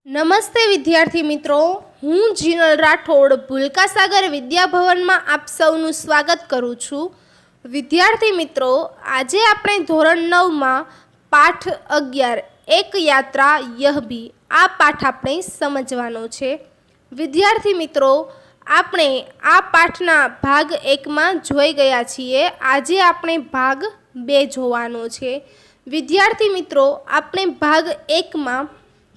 નમસ્તે વિદ્યાર્થી મિત્રો, હું જીનલ રાઠોડ ભૂલકા સાગર વિદ્યાભવનમાં આપ સૌનું સ્વાગત કરું છું. વિદ્યાર્થી મિત્રો, આજે આપણે ધોરણ 9માં પાઠ 11 એક યાત્રા યહબી આ પાઠ આપણે સમજવાનો છે. વિદ્યાર્થી મિત્રો, આપણે આ પાઠના ભાગ 1માં જોઈ ગયા છીએ. આજે આપણે ભાગ 2 જોવાનો છે. વિદ્યાર્થી મિત્રો, આપણે ભાગ 1માં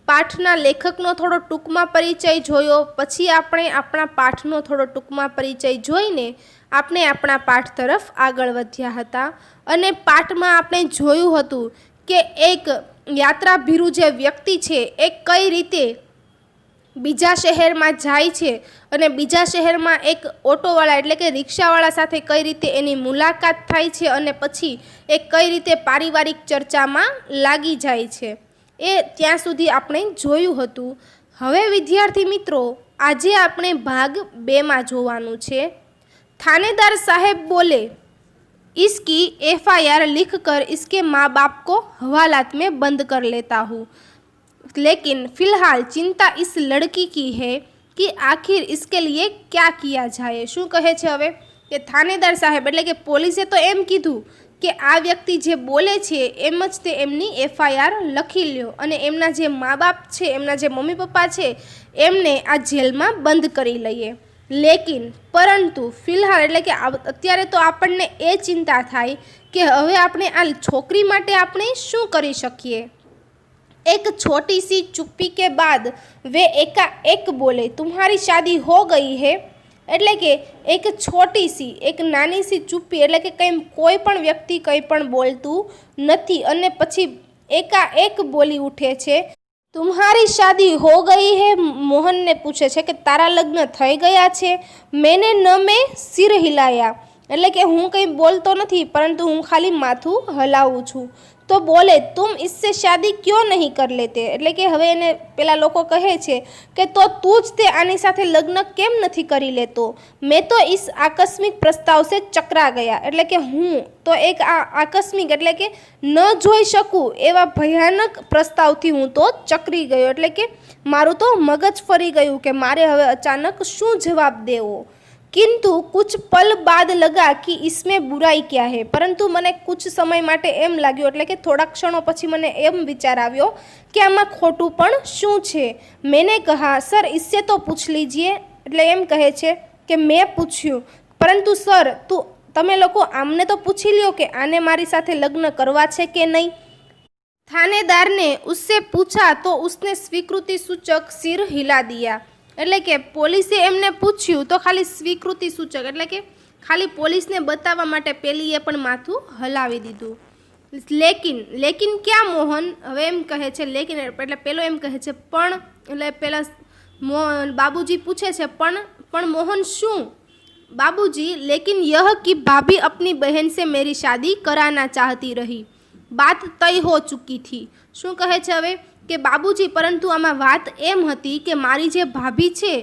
પાઠના લેખકનો થોડો ટૂંકમાં પરિચય જોયો, પછી આપણે આપણા પાઠનો થોડો ટૂંકમાં પરિચય જોઈને આપણે આપણા પાઠ તરફ આગળ વધ્યા હતા. અને પાઠમાં આપણે જોયું હતું કે એક યાત્રાભીરુ જે વ્યક્તિ છે એ કઈ રીતે બીજા શહેરમાં જાય છે અને બીજા શહેરમાં એક ઓટોવાળા એટલે કે રિક્ષાવાળા સાથે કઈ રીતે એની મુલાકાત થાય છે અને પછી એ કઈ રીતે પારિવારિક ચર્ચામાં લાગી જાય છે, એ ત્યાં સુધી આપણે જોયું હતું. હવે વિદ્યાર્થી મિત્રો, આજે આપણે ભાગ 2માં જોવાનું છે. થાનેદાર સાહેબ બોલે, इसकी FIR लिख कर इसके माँ बाप को हवालात में बंद कर लेता हूँ, लेकिन फिलहाल चिंता इस लड़की की है कि आखिर इसके लिए क्या किया जाए. શું કહે છે હવે કે થાનેદાર સાહેબ એટલે કે પોલીસે તો એમ કીધું કે આ વ્યક્તિ જે બોલે છે એમ જ તે એમની FIR લખી લ્યો અને એમના જે મા બાપ છે, એમના જે મમ્મી પપ્પા છે એમને આ જેલમાં બંધ કરી લઈએ. લેકિન પરંતુ ફિલહાલ એટલે કે અત્યારે તો આપણને એ ચિંતા થાય કે હવે આપણે આ છોકરી માટે આપણે શું કરી શકીએ. एक छोटी सी चुप्पी के बाद वे एकाएक बोले, तुम्हारी शादी हो गई है. એટલે કે એક છોટી સી એક નાની સી ચુપ્પી એટલે કે કંઈ કોઈ પણ વ્યક્તિ કંઈ પણ બોલતું નથી અને પછી એકાએક બોલી ઉઠે છે, तुम्हारी शादी हो गई है. મોહનને પૂછે છે કે તારા લગ્ન થઈ ગયા છે. મેને ન મેં સિર હિલાયા એટલે કે હું કંઈ બોલતો નથી પરંતુ હું ખાલી માથું હલાવું છું. તો બોલે, તુમ इससे शादी क्यों नहीं कर लेते. એટલે કે હવે એને પેલા લોકો કહે છે કે તો તું જ તે આની સાથે લગ્ન કેમ નથી કરી લેતો. મેં તો इस आकस्मिक प्रस्ताव से चकरा गया એટલે કે હું તો એક આ આકસ્મિક એટલે કે ન જોઈ શકું એવા ભયાનક પ્રસ્તાવથી હું તો ચકરી ગયો એટલે કે મારું તો મગજ ફરી ગયું કે મારે હવે અચાનક શું જવાબ દેવો. किंतु कुछ पल बाद लगा कि इसमें बुराई क्या है. પરંતુ મને कुछ समय માટે એમ લાગ્યું એટલે કે થોડા ક્ષણો પછી મને એમ વિચાર આવ્યો કે આમાં ખોટું પણ શું છે. મેને કહા, સર इससे तो पूछ लीजिए. એટલે એમ કહે છે કે મેં પૂછ્યું, પરંતુ સર તમે લોકો આમને તો પૂછી લ્યો કે આને મારી સાથે લગ્ન કરવા છે કે નહીં. થાનેદારને उससे पूछा तो उसने स्वीकृति सूचक सिर हिला दिया. એટલે કે પોલીસે એમને પૂછ્યું તો ખાલી સ્વીકૃતિ સૂચક એટલે કે ખાલી પોલીસને બતાવવા માટે પેલીએ પણ માથું હલાવી દીધું. લેકિન ક્યાં મોહન, હવે એમ કહે છે લેકિન એટલે પેલો એમ કહે છે પણ, એટલે પેલા બાબુજી પૂછે છે પણ મોહન શું. બાબુજી, लेकिन यह कि भाभी अपनी बहन से मेरी शादी कराना चाहती रही, बात तय हो चुकी थी. શું કહે છે હવે કે બાબુજી, પરંતુ આમાં વાત એમ હતી કે મારી જે ભાભી છે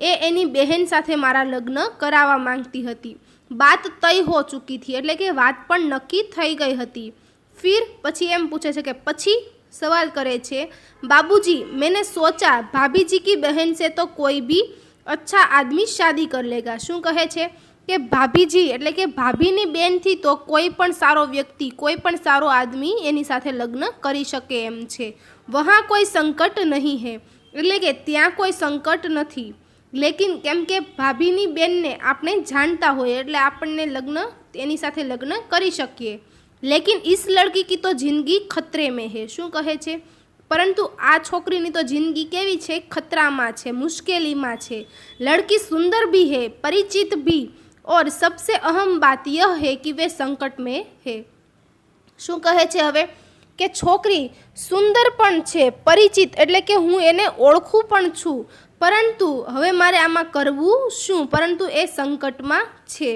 એ એની બહેન સાથે મારા લગ્ન કરાવવા માંગતી હતી. બાત તય હો ચૂકી થી એટલે કે વાત પણ નક્કી થઈ ગઈ હતી. ફિર પછી એમ પૂછે છે કે પછી સવાલ કરે છે, બાબુજી मैंने सोचा भाभी जी की बहन से तो कोई भी अच्छा आदमी शादी कर लेगा. શું કહે છે કે ભાભીજી એટલે કે ભાભીની બેનથી તો કોઈ પણ સારો વ્યક્તિ, કોઈ પણ સારો આદમી એની સાથે લગ્ન કરી શકે એમ છે. વહાં કોઈ સંકટ નહીં હે એટલે કે ત્યાં કોઈ સંકટ નથી. લેકિન કેમ કે ભાભીની બેનને આપણે જાણતા હોઈએ એટલે આપણને એની સાથે લગ્ન કરી શકીએ. લેકિન ઇસ લડકી કી તો જિંદગી ખતરે મેં હે. શું કહે છે, પરંતુ આ છોકરીની તો જિંદગી કેવી છે, ખતરામાં છે, મુશ્કેલીમાં છે. લડકી સુંદર भी है, परिचित भी, और सबसे अहम बात यह है कि वे संकट में है. શું કહે છે હવે કે છોકરી સુંદર પણ છે, પરિચિત એટલે કે હું એને ઓળખું પણ છું, પરંતુ હવે મારે આમાં કરવું શું, પરંતુ એ સંકટમાં છે.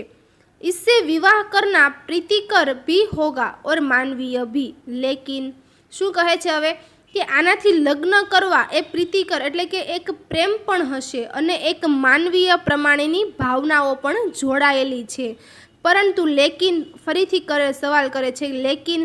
इससे विवाह करना प्रीतिकर भी होगा और मानवीय भी. लेकिन શું કહે છે હવે કે આનાથી લગ્ન કરવા એ પ્રીતિકર એટલે કે એક પ્રેમ પણ હશે અને એક માનવીય પ્રમાણેની ભાવનાઓ પણ જોડાયેલી છે. પરંતુ લેકિન ફરીથી સવાલ કરે છે લેકિન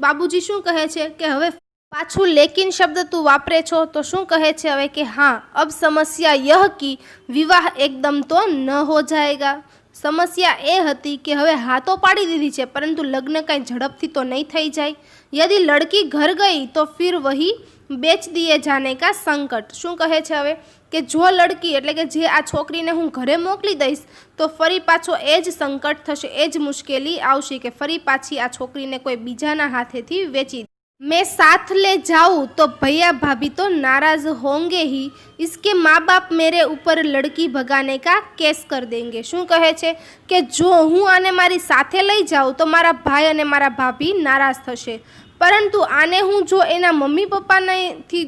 બાબુજી શું કહે છે કે હવે पाछू लेकिन शब्द तू वापरे छो तो शू कहे छे हवे कि हाँ अब समस्या यह कि विवाह एकदम तो न हो जाएगा। समस्या ए हती कि हवे हाँ तो पाड़ी दीधी छे परंतु लग्न कई झड़पथी तो नहीं थई जाए। यदि लड़की घर गई तो फिर वही बेच दिए जाने का संकट। शू कहे छे हवे कि जो लड़की एटले के जे आ छोकरीने हूँ घरे मोकली दईश तो फरी पाछो एज संकट थशे, एज मुश्केली आवशे कि फरी पाछी आ छोकरीने कोई बीजाना हाथेथी वेची मैं साथ ले जाऊं तो भैया भाभी तो नाराज होंगे ही। इसके माँ बाप मेरे ऊपर लड़की भगाने का केस कर देंगे। शू कहे छे कि जो हूँ आने मारी साथे लई जाऊँ तो मारा भाई अने मारा भाभी नाराज थशे, परंतु आने हूँ जो एना मम्मी पप्पाने थी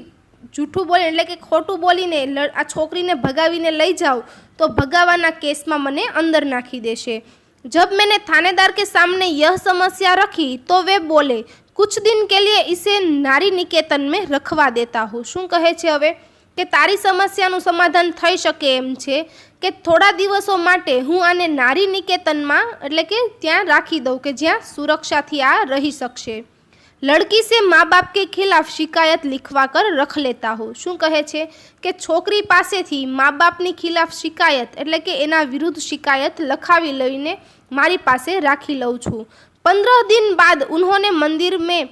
जूठું बोली એટલે કે ખોટું બોલીને આ છોકરીને ભગાવીને લઈ જાઉં તો ભગાવાના કેસમાં મને અંદર નાખી દેશે। जब मैंने थानेदार के सामने यह समस्या रखी तो वे बोले कुछ दिन के लिए इसे नारी निकेतन में रखवा देता हूँ। शू कहे छे हवे कि तारी समस्याનું समाधान થઈ શકે એમ છે કે થોડા દિવસો માટે હું આને નારી નિકેતનમાં એટલે કે ત્યાં રાખી દઉં કે જ્યાં સુરક્ષાથી આ રહી શકશે। लड़की से माँ बाप के खिलाफ शिकायत लिखवा कर रख लेता हूँ। शू कहे छे कि छोकरी पासेथी माँ बापनी खिलाफ शिकायत एटले के एना विरुद्ध शिकायत लखावी लईने मारी पासे राखी लऊं छूं। 15 दिन बाद उन्होंने मंदिर में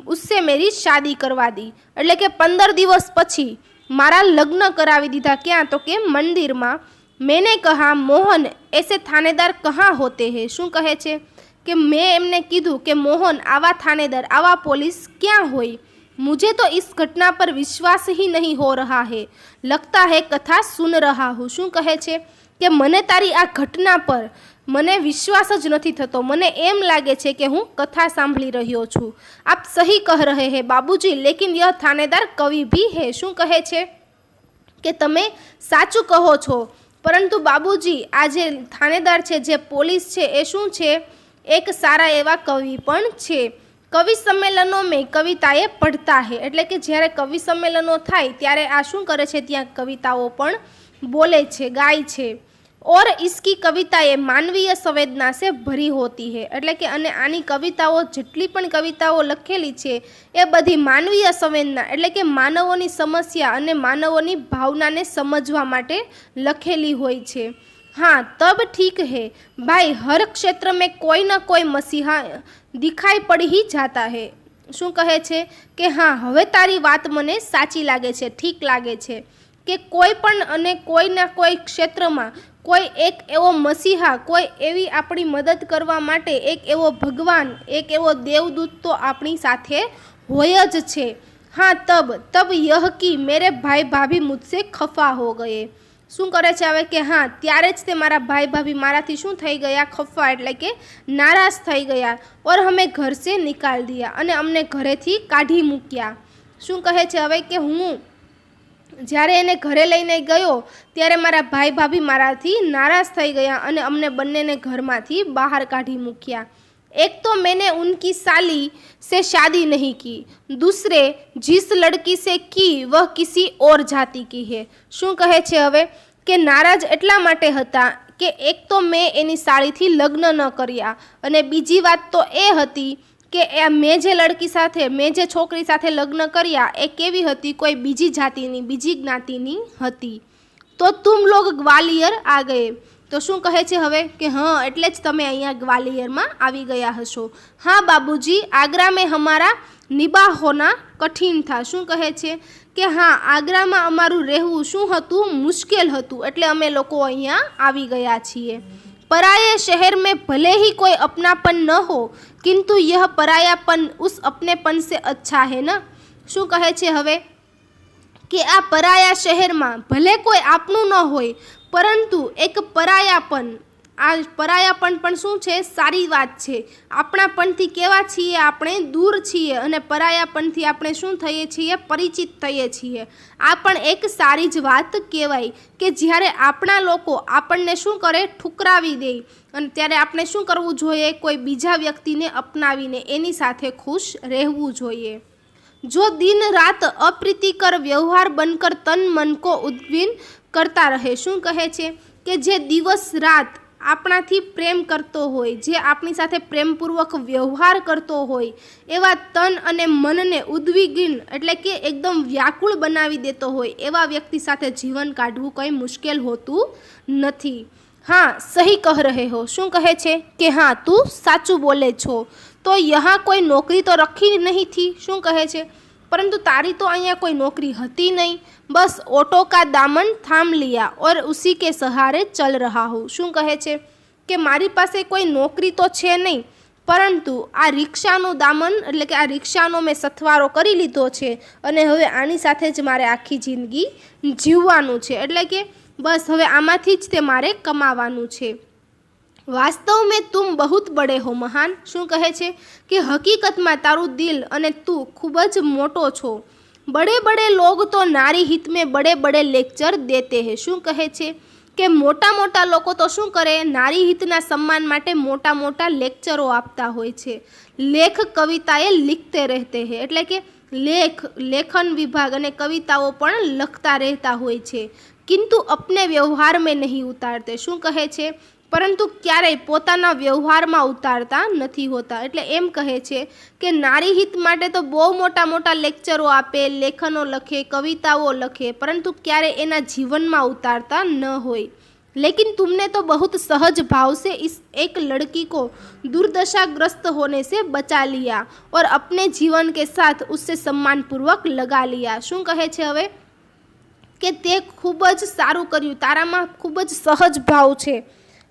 उससे मेरी शादी करवा दी एटले के 15 दिवस पछी मारा लग्न करावी दीधा। क्या तो के मंदिर में। मैंने कहा मोहन ऐसे थानेदार कहाँ होते हैं। शू कहे छे कि मैं एमने कीधु कि मोहन आवा थानेदार आवा पुलिस क्या होई। मुझे तो इस घटना पर विश्वास ही नहीं हो रहा है, लगता है कथा सुन रहा हूँ। शू कहे छे कि मने तारी आ घटना पर मने विश्वास ज नथी थतो, मने एम लागे छे कि हूँ कथा सांभળી रह्यो छूं। आप सही कह रहे हैं बाबूजी, लेकिन यह थानेदार कवि भी है। शू कहे छे कि तमे साचुं कहो छो, परंतु बाबूजी आ जे थानेदार छे जे पोलीस छे ए शुं छे एक सारा एवा कवि पण छे। कवि सम्मेलनों में कविताएं पढ़ता है एटले कि ज्यारे कवि सम्मेलनों थाय त्यारे आ शुं करे छे त्यां कविताओं पण बोले छे, गाय छे। और इसकी कविताएं मानवीय संवेदना से भरी होती है एटले कि अने आनी कविताओं जेटली पण कविताओं लखेली छे ए बधी मानवीय संवेदना एटले कि मानवोनी समस्या अने मानवोनी भावनाने समजवा माटे लखेली होय छे। हाँ तब ठीक है भाई, हर क्षेत्र में कोई ना कोई मसीहा दिखाई पड़ ही जाता है। शू कहे छे कि हाँ हवे तारी बात मने साची लागे छे, ठीक लागे छे कि कोई पण अने कोई ना कोई क्षेत्र में कोई एक एवो मसीहा, कोई एवी आपणी मदद करवा माटे एक एवो भगवान, एक एवो देवदूत तो आपणी साथे होय ज छे। हाँ तब यह कि मेरे भाई भाभी मुझसे खफा हो गए। शू करे छे हवे कि हाँ त्यारे ज ते मारा भाई भाभी माराथी शुं थई गया, खफा एटले के नाराज थई गया और हमें घर से निकाल दिया अने अमने घरेथी काढी मूक्या। शू कहे छे हवे कि हूँ ज्यारे एने घरे लईने गयो त्यारे मारा भाई भाभी माराथी नाराज थई गया अने अमने बंनेने घरमांथी बहार काढी मूक्या। एक तो मैंने उनकी साली से शादी नहीं की, दूसरे जिस लड़की से की वह किसी और जाति की है। शू कहे छे हवे कि नाराज एटला माटे हता कि एक तो मैं एनी साळीथी लग्न न कर्या अने बीजी वात तो ए हती कि मैं जे लड़की साथे मैं जे छोकरी साथे लग्न कर्या ए केवी हती, कोई बीजी जातिनी बीजी ज्ञातिनी हती। तो तुम लोग ग्वालियर आ गए। तो शू कहे छे हवे कि हाँ एटले ज तमे अहींया ग्वालियर में आवी गया हशो। हाँ बाबूजी, आगरा में हमारा निबाह होना कठिन था। शू कहे छे कि हाँ आगरा में अमारू रहेवुं शुं हतुं, मुश्केल हतुं, एटले अमे लोको अहींया आवी गया छीए। पराये शहर में भले ही कोई अपनापन न हो, किंतु यह परायापन उस अपनेपन से अच्छा है ना। शू कहे छे हवे कि आ पराया शहर में भले कोई आपनुं न होय परंतु एक परायापन, आ परायापन पण शुं छे सारी बात छे। आपणापणथी केवा छीए आपणे दूर छीए अने परायापणथी आपणे शुं थईए छीए परिचित थईए छीए। आ पण एक सारी ज वात कहेवाय कि ज्यारे आपणा लोको आपणने शुं करे ठुकरावी दे अने त्यारे आपणे शुं करवुं जोईए, कोई बीजा व्यक्तिने अपनावीने एनी साथे खुश रहेवुं जोईए। जो दिन रात अप्रीतिकर व्यवहार बनकर तन मन को उद्विग्न करता रहे। शू कहे छे कि जे दिवस रात આપણાથી પ્રેમ કરતો હોય, જે આપણી સાથે પ્રેમપૂર્વક વ્યવહાર કરતો હોય, એવા તન અને મનને ઉદ્વિગ્ન એટલે કે એકદમ વ્યાકુળ બનાવી દેતો હોય એવા વ્યક્તિ સાથે જીવન કાઢવું કંઈ મુશ્કેલ હોતું નથી. हाँ सही कह रहे हो. શું કહે છે કે હા તું સાચું બોલે છો. તો यहाँ कोई नौकरी तो रखी नहीं थी. શું કહે છે परंतु तारी तो અહીંયા कोई नौकरी હતી नहीं, बस ऑटो का दामन थाम लिया और उसी के सहारे चल रहा हूँ. શું કહે છે કે મારી પાસે કોઈ નોકરી તો છે નહીં, પરંતુ આ રિક્ષાનું દામન એટલે કે આ રિક્ષાનો મેં સથવારો કરી લીધો છે અને હવે આની સાથે જ મારે આખી જિંદગી જીવવાનું છે. એટલે કે બસ હવે આમાંથી જ તે મારે કમાવાનું છે. વાસ્તવ મેં તુમ બહુત બડે હો મહાન. શું કહે છે કે હકીકતમાં તારું દિલ અને તું ખૂબ જ મોટો છો. બડે બડે લોગ તો નારી હિત મેં બડે બડે લેક્ચર દેતે હૈ. શું કહે છે કે મોટા મોટા લોકો તો શું કરે, નારી હિતના સન્માન માટે મોટા મોટા લેક્ચરો આપતા હોય છે. લેખ કવિતાએ લિખતે રહેતે હૈ એટલે કે લેખન વિભાગ અને કવિતાઓ પણ લખતા રહેતા હોય છે. કિંતુ અપને વ્યવહાર મેં નહીં ઉતારતે. શું કહે છે પરંતુ ક્યારેય પોતાના વ્યવહારમાં ઉતારતા નથી હોતા. એટલે એમ કહે છે કે નારી હિત માટે તો બહુ મોટા મોટા લેક્ચરો આપે, લેખનો લખે, કવિતાઓ લખે, પરંતુ ક્યારેય એના જીવનમાં ઉતારતા ન હોય. लेकिन तुमने तो बहुत सहज भाव से इस एक लड़की को दुर्दशाग्रस्त होने से बचा लिया और अपने जीवन के साथ उससे सम्मानपूर्वक लगा लिया. શું કહે છે હવે કે તે ખૂબ જ સારું કર્યું, તારામાં ખૂબ જ સહજ ભાવ છે,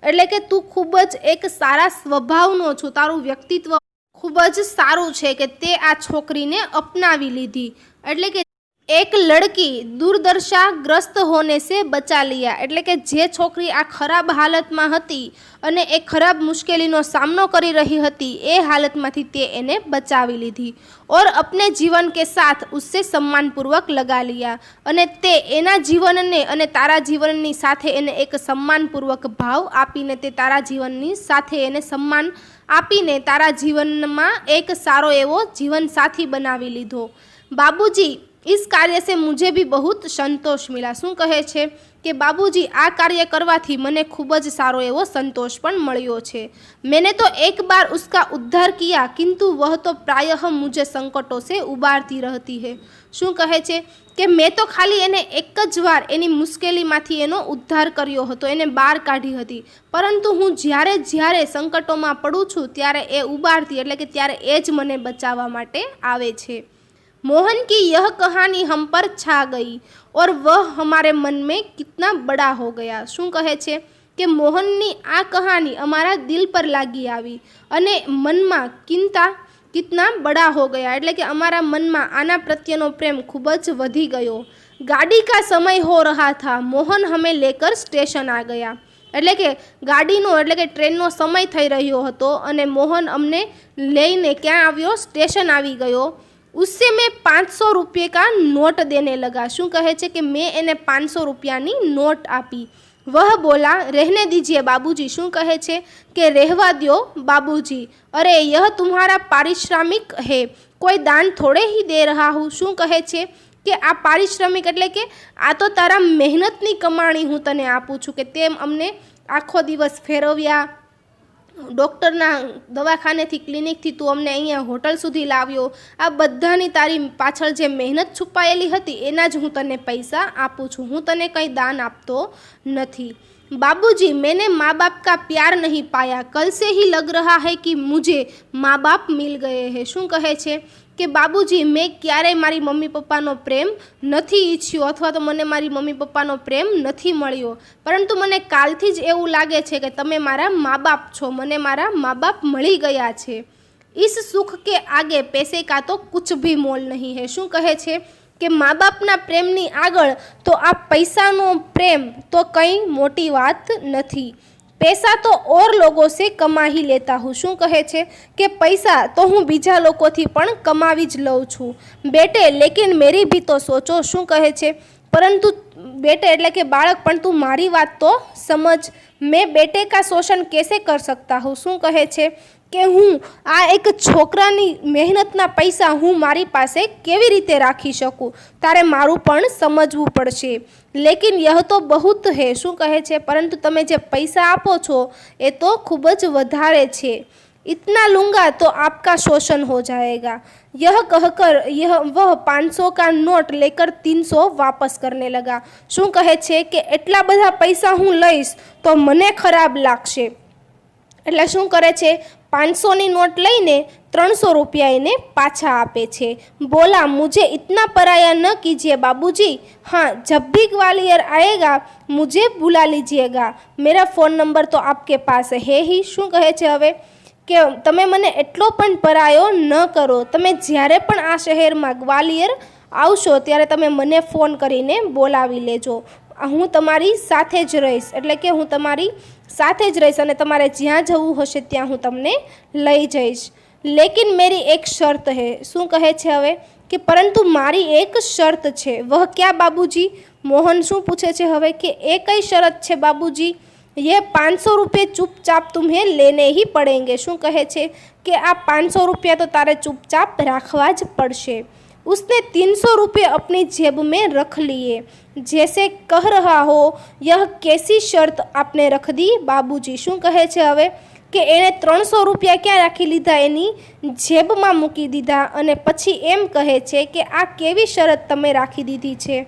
એટલે કે તું ખૂબ જ એક સારા સ્વભાવનો છો, તારું વ્યક્તિત્વ ખૂબ જ સારું છે કે તે આ છોકરીને અપનાવી લીધી. એટલે કે એક લડકી દુર્દશા હોને સે બચા લિયા એટલે કે જે છોકરી આ ખરાબ હાલતમાં હતી અને એ ખરાબ મુશ્કેલીનો સામનો કરી રહી હતી એ હાલતમાંથી તે એને બચાવી લીધી. ઓર અપને જીવન કે સાથ ઉસસે સન્માનપૂર્વક લગા લિયા અને તે એના જીવનને અને તારા જીવનની સાથે એને એક સન્માનપૂર્વક ભાવ આપીને તે તારા જીવનની સાથે એને સન્માન આપીને તારા જીવનમાં એક સારો એવો જીવન સાથી બનાવી લીધો. બાબુજી इस कार्य से मुझे भी बहुत संतोष मिला. શું કહે છે કે બાબુજી આ કાર્ય કરવાથી મને ખૂબ જ સારો એવો સંતોષ પણ મળ્યો છે. मैंने तो एक बार उसका उद्धार किया किंतु वह तो प्रायः मुझे संकटों से उबारती रहती है. શું કહે છે કે મેં તો ખાલી એને એક જ વાર એની મુશ્કેલીમાંથી એનો ઉદ્ધાર કર્યો હતો, એને બહાર કાઢી હતી, પરંતુ હું જ્યારે સંકટોમાં પડું છું ત્યારે એ ઉબારતી એટલે કે ત્યારે એ જ મને બચાવવા માટે આવે છે. मोहन की यह कहानी हम पर छा गई और वह हमारे मन में कितना बड़ा हो गया. શું કહે છે કે મોહનની આ કહાની અમારા દિલ પર લાગી આવી અને મનમાં કિतना बड़ा हो गया એટલે કે અમારા મનમાં આના પ્રત્યેનો પ્રેમ ખૂબ જ વધી ગયો. ગાડી કા સમય હો રહા થા, મોહન હમે લેકર સ્ટેશન આ ગયા એટલે કે ગાડીનો એટલે કે ટ્રેનનો સમય થઈ રહ્યો હતો અને મોહન અમને લઈને ક્યાં આવ્યો, સ્ટેશન આવી ગયો. उससे मैं 500 रुपये का नोट देने लगा. શું કહે છે કે મેં એને 500 રૂપિયાની નોટ આપી. वह बोला रहने दीजिए बाबूजी. શું કહે છે કે રહેવા દો બાબूजी. अरे यह तुम्हारा पारिश्रमिक है, कोई दान थोड़े ही दे रहा हूँ. શું કહે છે કે આ પારિશ્રમિક એટલે કે આ તો તારા મહેનતની કમાણી હું તને આપું છું કે તેમ અમને આખો દિવસ ફેરવ્યા, ડૉક્ટરના દવાખાનેથી ક્લિનિકથી તું અમને અહીંયા હોટલ સુધી લાવ્યો, આ બધાની તારી પાછળ જે મહેનત છુપાયેલી હતી એના જ હું તને પૈસા આપું છું, હું તને કંઈ દાન આપતો નથી. बाबूजी मैंने माँ बाप का प्यार नहीं पाया, कल से ही लग रहा है कि मुझे माँ बाप मिल गए हैं. શું કહે છે કે બાબુજી મેં ક્યારેય મારી મમ્મી પપ્પાનો પ્રેમ નથી ઈચ્છ્યો અથવા તો મને મારી મમ્મી પપ્પાનો પ્રેમ નથી મળ્યો, પરંતુ મને કાલથી જ એવું લાગે છે કે તમે મારા મા બાપ છો, મને મારા મા બાપ મળી ગયા છે. इस सुख के आगे पैसे का तो कुछ भी मोल नहीं है. શું કહે છે કે મા બાપના પ્રેમની આગળ તો આ પૈસાનો પ્રેમ તો કંઈ મોટી વાત નથી. पैसा तो और लोगों से कमा ही लेता हूँ. શું કહે છે કે પૈસા તો હું બીજા લોકોથી પણ કમાવી જ લઉં છું. બેટે લેकिन मेरी भी तो सोचो. શું કહે છે પરંતુ બેટે એટલે કે બાળક પણ તું મારી વાત તો સમજ. मैं बेटे का शोषण कैसे कर सकता हूँ. શું કહે છે કે હું આ એક છોકરાની મહેનતના પૈસા હું મારી પાસે કેવી રીતે રાખી શકું, તારે મારું પણ સમજવું પડશે. લેકિન યહ તો બહુત હે, શું કહે છે, પરંતુ તમે જે પૈસા આપો છો એ તો ખૂબ જ વધારે છે. इतना लूँगा तो आपका शोषण हो जाएगा. यह कहकर वह 500 का नोट लेकर 300 वापस करने लगा. શું કહે છે કે એટલા બધા પૈસા હું લઈશ તો મને ખરાબ લાગશે. એટલે શું કરે છે, 500ની નોટ લઈને 300 રૂપિયા એને પાછા આપે છે. બોલા મુझे इतना पराया न कीजिए बाबूजी, हाँ जब भी ग्वालियर आएगा मुझे बुला लीजिएगा, मेरा फ़ोन नंबर तो आपके पास है ही. શું કહે છે હવે કે તમે મને એટલો પણ પરાયો ન કરો, તમે જ્યારે પણ આ શહેરમાં ગ્વાલિયર આવશો ત્યારે તમે મને ફોન કરીને બોલાવી લેજો, હું તમારી સાથે જ રહીશ. એટલે કે હું તમારી સાથે જ રહીશ અને તમારે જ્યાં જવું હશે ત્યાં હું તમને લઈ જઈશ. લેકિન મેરી એક શરત હે. શું કહે છે હવે કે પરંતુ મારી એક શરત છે. વહ ક્યાં બાબूजी, મોહન શું પૂછે છે હવે કે એ કઈ શરત છે બાબूजी. ये 500 रुपये चुपचाप तुम्हें लेने ही पड़ेंगे. શું કહે છે કે આ 500 रुपया तो तारे चुपचाप રાખવા જ પડશે. उसने 300 रुपये अपनी जेब में रख लिए. जैसे कह रहा हो यह कैसी शर्त आपने रख दी बाबूजी. શું કહે છે હવે કે એણે 300 રૂપિયા ક્યાં રાખી લીધા, એની જેબમાં મૂકી દીધા અને પછી એમ કહે છે કે આ કેવી શરત તમે રાખી દીધી છે.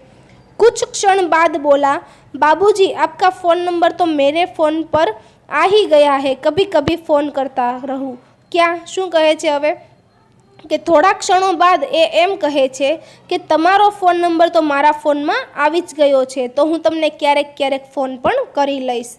कुछ क्षण बाद बोला बाबूजी आपका फ़ोन नंबर तो मेरे फ़ोन पर आ ही गया है, कभी कभी फ़ोन करता रहूँ क्या. શું કહે છે હવે કે થોડા ક્ષણો બાદ એ એમ કહે છે કે તમારો ફોન નંબર તો મારા ફોનમાં આવી જ ગયો છે, તો હું તમને ક્યારેક ક્યારેક ફોન પણ કરી લઈશ.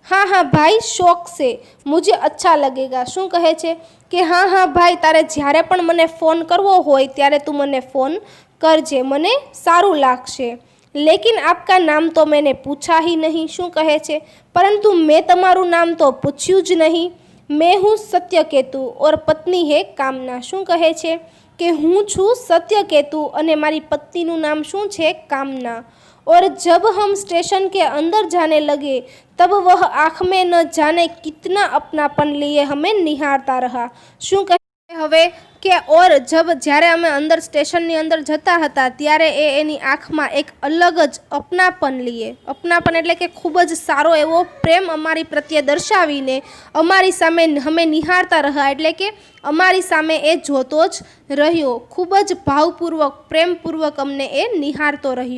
हाँ हाँ भाई शौक से मुझे अच्छा लगेगा. શું કહે છે કે હા હા ભાઈ, તારે જ્યારે પણ મને ફોન કરવો હોય ત્યારે તું મને ફોન કરજે, મને સારું લાગશે. लेकिन आपका नाम तो मैंने पूछा ही नहीं. શું કહે છે પરંતુ મેં તમારું નામ તો પૂછ્યું જ નહીં. मैं हूँ सत्यकेतु और पत्नी है कामना. શું કહે છે કે હું છું સત્યકેતુ અને મારી પત્નીનું નામ શું છે, કામના. और जब हम स्टेशन के अंदर जाने लगे तब वह आँख में न जाने कितना अपनापन लिए हमें निहारता रहा. શું કહે હવે કે ઓર જ્યારે અમે અંદર સ્ટેશનની અંદર જતા હતા ત્યારે એની આંખમાં એક અલગ જ અપનાપન લીએ. અપનાપન એટલે કે ખૂબ જ સારો એવો પ્રેમ અમારી પ્રત્યે દર્શાવીને અમારી સામે અમે નિહાળતા રહ્યા, એટલે કે અમારી સામે એ જોતો જ રહ્યો. ખૂબ જ ભાવપૂર્વક પ્રેમપૂર્વક અમને એ નિહાળતો રહ્યો.